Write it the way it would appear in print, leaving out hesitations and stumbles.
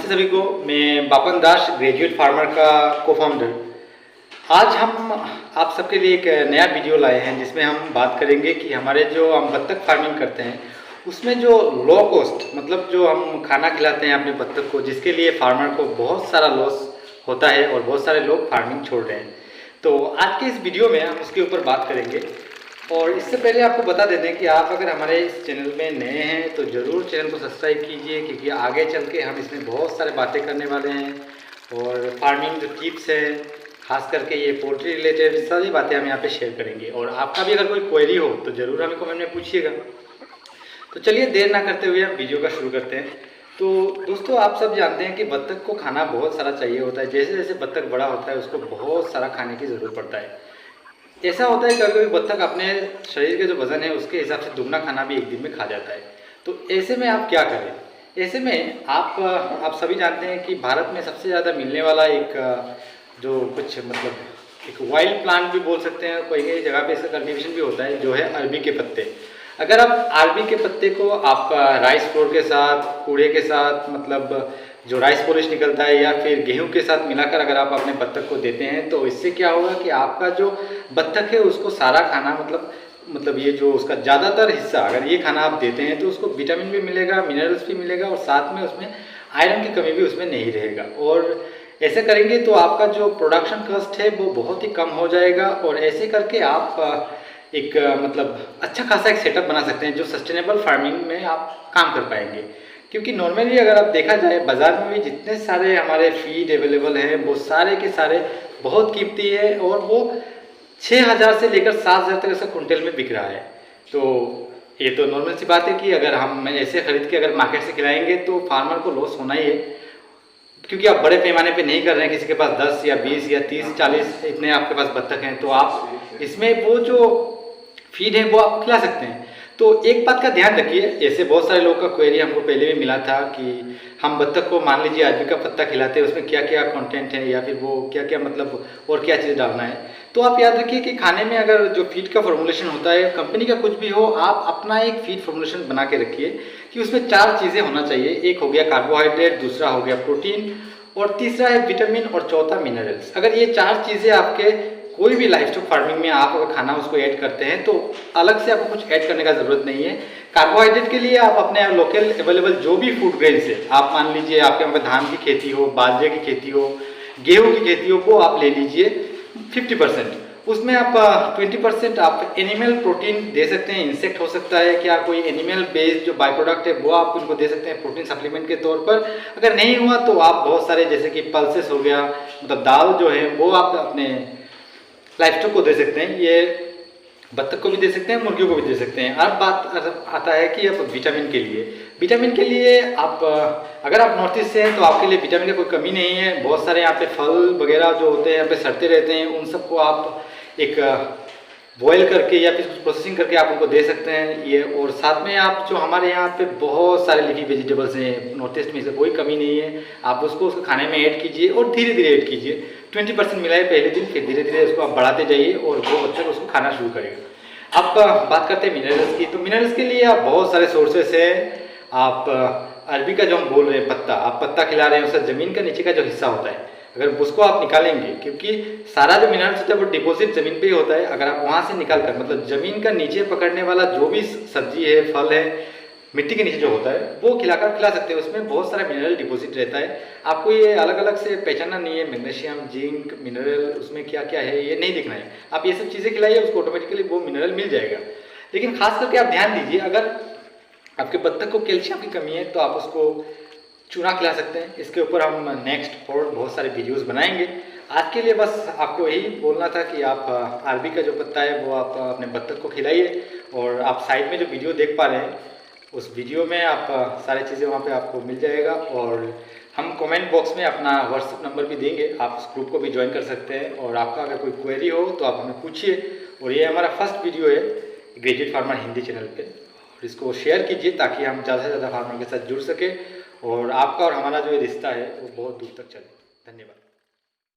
नमस्ते सभी को। मैं बापन दास, ग्रेजुएट फार्मर का को-फाउंडर। आज हम आप सबके लिए एक नया वीडियो लाए हैं जिसमें हम बात करेंगे कि हमारे जो हम बत्तख फार्मिंग करते हैं उसमें जो लो कॉस्ट मतलब जो हम खाना खिलाते हैं अपने बत्तख को, जिसके लिए फार्मर को बहुत सारा लॉस होता है और बहुत सारे लोग फार्मिंग छोड़ रहे हैं। तो आज के इस वीडियो में हम उसके ऊपर बात करेंगे। और इससे पहले आपको बता देते हैं कि आप अगर हमारे इस चैनल में नए हैं तो ज़रूर चैनल को सब्सक्राइब कीजिए, क्योंकि आगे चल के हम इसमें बहुत सारे बातें करने वाले हैं और फार्मिंग जो टिप्स हैं, खास करके ये पोल्ट्री रिलेटेड सारी बातें हम यहाँ पे शेयर करेंगे। और आपका भी अगर कोई क्वेरी हो तो ज़रूर हमें कमेंट में पूछिएगा। तो चलिए देर ना करते हुए हम वीडियो का शुरू करते हैं। तो दोस्तों, आप सब जानते हैं कि बत्तख को खाना बहुत सारा चाहिए होता है। जैसे जैसे बत्तख बड़ा होता है उसको बहुत सारा खाने की ज़रूरत पड़ता है। ऐसा होता है कभी कभी बत्तख अपने शरीर के जो वजन है उसके हिसाब से दुगना खाना भी एक दिन में खा जाता है। तो ऐसे में आप क्या करें? ऐसे में आप सभी जानते हैं कि भारत में सबसे ज़्यादा मिलने वाला एक जो कुछ मतलब एक वाइल्ड प्लांट भी बोल सकते हैं, कोई कई जगह पे इसका कल्टीवेशन भी होता है, जो है अरबी के पत्ते। अगर आप अरबी के पत्ते को आप राइस फ्लोर के साथ, कूड़े के साथ, मतलब जो राइस पॉलिश निकलता है या फिर गेहूं के साथ मिलाकर अगर आप अपने बत्तख को देते हैं तो इससे क्या होगा कि आपका जो बत्तख है उसको सारा खाना मतलब ये जो उसका ज़्यादातर हिस्सा अगर ये खाना आप देते हैं तो उसको विटामिन भी मिलेगा, मिनरल्स भी मिलेगा और साथ में उसमें आयरन की कमी भी उसमें नहीं रहेगा। और ऐसे करेंगे तो आपका जो प्रोडक्शन कॉस्ट है वो बहुत ही कम हो जाएगा। और ऐसे करके आप एक मतलब अच्छा खासा एक सेटअप बना सकते हैं जो सस्टेनेबल फार्मिंग में आप काम कर पाएंगे। क्योंकि नॉर्मली अगर आप देखा जाए बाज़ार में भी जितने सारे हमारे फीड अवेलेबल हैं वो सारे के सारे बहुत कीमती है और वो 6,000 से लेकर 7,000 तक ऐसा कुंटल में बिक रहा है। तो ये तो नॉर्मल सी बात है कि अगर हम ऐसे खरीद के अगर मार्केट से खिलाएंगे तो फार्मर को लॉस होना ही है, क्योंकि आप बड़े पैमाने पे नहीं कर रहे हैं। किसी के पास 10 या 20 या 30 40 इतने आपके पास बत्तख हैं तो आप इसमें वो जो फीड है वो आप खिला सकते हैं। तो एक बात का ध्यान रखिए, ऐसे बहुत सारे लोगों का क्वेरी हमको पहले भी मिला था कि हम बत्तख को मान लीजिए अरबी का पत्ता खिलाते हैं, उसमें क्या क्या कंटेंट है या फिर वो क्या क्या मतलब और क्या चीज़ डालना है। तो आप याद रखिए कि खाने में अगर जो फीड का फॉर्मुलेशन होता है, कंपनी का कुछ भी हो, आप अपना एक फीड फॉर्मुलेशन बना के रखिए कि उसमें 4 चीज़ें होना चाहिए। एक हो गया कार्बोहाइड्रेट, दूसरा हो गया प्रोटीन और तीसरा है विटामिन और चौथा मिनरल्स। अगर ये 4 चीज़ें आपके कोई भी लाइफ स्टॉक फार्मिंग में आप अगर खाना उसको ऐड करते हैं तो अलग से आपको कुछ ऐड करने का ज़रूरत नहीं है। कार्बोहाइड्रेट के लिए आप अपने लोकल अवेलेबल जो भी फूड ग्रेन्स है, आप मान लीजिए आपके यहाँ पे धान की खेती हो, बाजरे की खेती हो, गेहूँ की खेती हो, वो आप ले लीजिए 50%। उसमें आप 20% आप एनिमल प्रोटीन दे सकते हैं। इंसेक्ट हो सकता है क्या, कोई एनिमल बेस्ड जो बाई प्रोडक्ट है वो आप उनको दे सकते हैं प्रोटीन सप्लीमेंट के तौर पर। अगर नहीं हुआ तो आप बहुत सारे जैसे कि पल्सेस हो गया, मतलब दाल जो है वो आप अपने लाइफ स्टॉक को दे सकते हैं। ये बत्तख को भी दे सकते हैं, मुर्गियों को भी दे सकते हैं। अब बात आता है कि अब विटामिन के लिए आप अगर आप नॉर्थ ईस्ट से हैं तो आपके लिए विटामिन की कोई कमी नहीं है। बहुत सारे यहाँ पे फल वगैरह जो होते हैं यहाँ पे सड़ते रहते हैं, उन सबको आप एक बॉयल करके या फिर प्रोसेसिंग करके आप उनको दे सकते हैं ये। और साथ में आप जो हमारे यहाँ पे बहुत सारे लीफी वेजिटेबल्स हैं, नॉर्थ ईस्ट में से कोई कमी नहीं है, आप उसको खाने में ऐड कीजिए और धीरे धीरे ऐड कीजिए। 20% मिलाए पहले दिन, फिर धीरे धीरे उसको आप बढ़ाते जाइए और वो बच्चा उसको खाना शुरू करेगा। अब बात करते हैं मिनरल्स की। तो मिनरल्स के लिए आप बहुत सारे सोर्सेस हैं। आप अरबी का जो हम बोल रहे हैं पत्ता, आप पत्ता खिला रहे हैं, उसका ज़मीन का नीचे का जो हिस्सा होता है अगर उसको आप निकालेंगे, क्योंकि सारा जो मिनरल्स होता है वो डिपॉजिट ज़मीन पे ही होता है। अगर आप वहाँ से निकाल कर मतलब ज़मीन का नीचे पकड़ने वाला जो भी सब्जी है, फल है, मिट्टी के नीचे जो होता है वो खिला सकते हैं। उसमें बहुत सारा मिनरल डिपॉजिट रहता है। आपको ये अलग अलग से पहचानना नहीं है, मैग्नीशियम, जिंक, मिनरल उसमें क्या क्या है ये नहीं दिखना है। आप ये सब चीज़ें खिलाइए, उसको ऑटोमेटिकली वो मिनरल मिल जाएगा। लेकिन खास करके आप ध्यान दीजिए, अगर आपके बत्तख को कैल्शियम की कमी है तो आप उसको चूना खिला सकते हैं। इसके ऊपर हम नेक्स्ट और बहुत सारे वीडियोस बनाएंगे। आज के लिए बस आपको यही बोलना था कि आप अरबी का जो पत्ता है वो आप अपने बत्तख को खिलाइए। और आप साइड में जो वीडियो देख पा रहे हैं उस वीडियो में आप सारी चीज़ें वहाँ पे आपको मिल जाएगा। और हम कमेंट बॉक्स में अपना व्हाट्सएप नंबर भी देंगे, आप उस ग्रुप को भी ज्वाइन कर सकते हैं। और आपका अगर कोई क्वेरी हो तो आप हमें पूछिए। और ये हमारा फर्स्ट वीडियो है ग्रेजुएट फार्मर हिंदी चैनल पे, और इसको शेयर कीजिए ताकि हम ज़्यादा से ज़्यादा फार्मर के साथ जुड़ सके और आपका और हमारा जो रिश्ता है वो बहुत दूर तक चले। धन्यवाद।